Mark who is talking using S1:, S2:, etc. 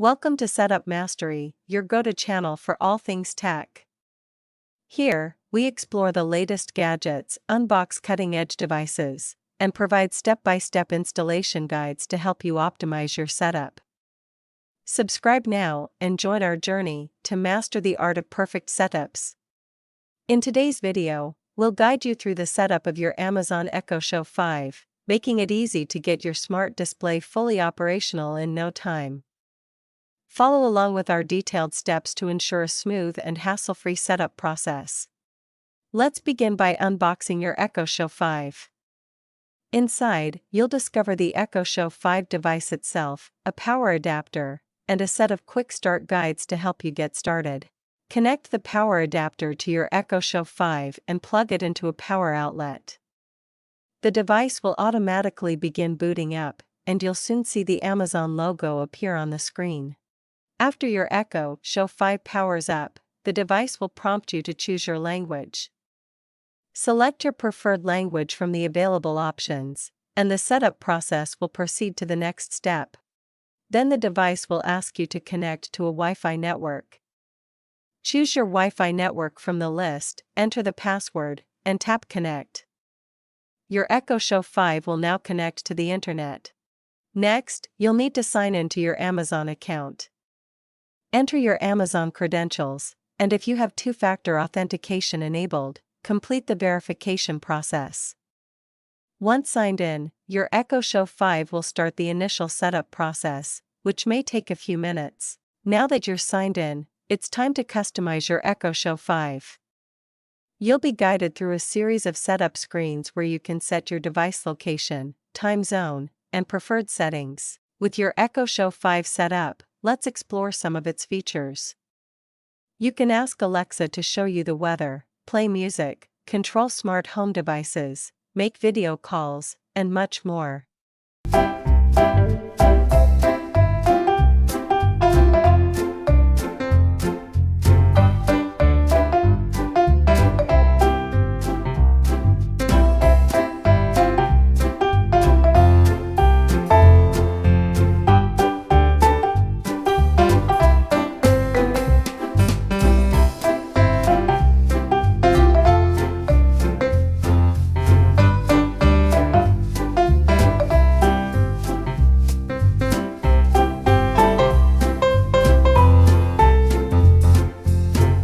S1: Welcome to Setup Mastery, your go-to channel for all things tech. Here, we explore the latest gadgets, unbox cutting-edge devices, and provide step-by-step installation guides to help you optimize your setup. Subscribe now and join our journey to master the art of perfect setups. In today's video, we'll guide you through the setup of your Amazon Echo Show 5, making it easy to get your smart display fully operational in no time. Follow along with our detailed steps to ensure a smooth and hassle-free setup process. Let's begin by unboxing your Echo Show 5. Inside, you'll discover the Echo Show 5 device itself, a power adapter, and a set of quick start guides to help you get started. Connect the power adapter to your Echo Show 5 and plug it into a power outlet. The device will automatically begin booting up, and you'll soon see the Amazon logo appear on the screen. After your Echo Show 5 powers up, the device will prompt you to choose your language. Select your preferred language from the available options, and the setup process will proceed to the next step. Then the device will ask you to connect to a Wi-Fi network. Choose your Wi-Fi network from the list, enter the password, and tap Connect. Your Echo Show 5 will now connect to the internet. Next, you'll need to sign in to your Amazon account. Enter your Amazon credentials, and if you have two-factor authentication enabled, complete the verification process. Once signed in, your Echo Show 5 will start the initial setup process, which may take a few minutes. Now that you're signed in, it's time to customize your Echo Show 5. You'll be guided through a series of setup screens where you can set your device location, time zone, and preferred settings. With your Echo Show 5 set up, let's explore some of its features. You can ask Alexa to show you the weather, play music, control smart home devices, make video calls, and much more.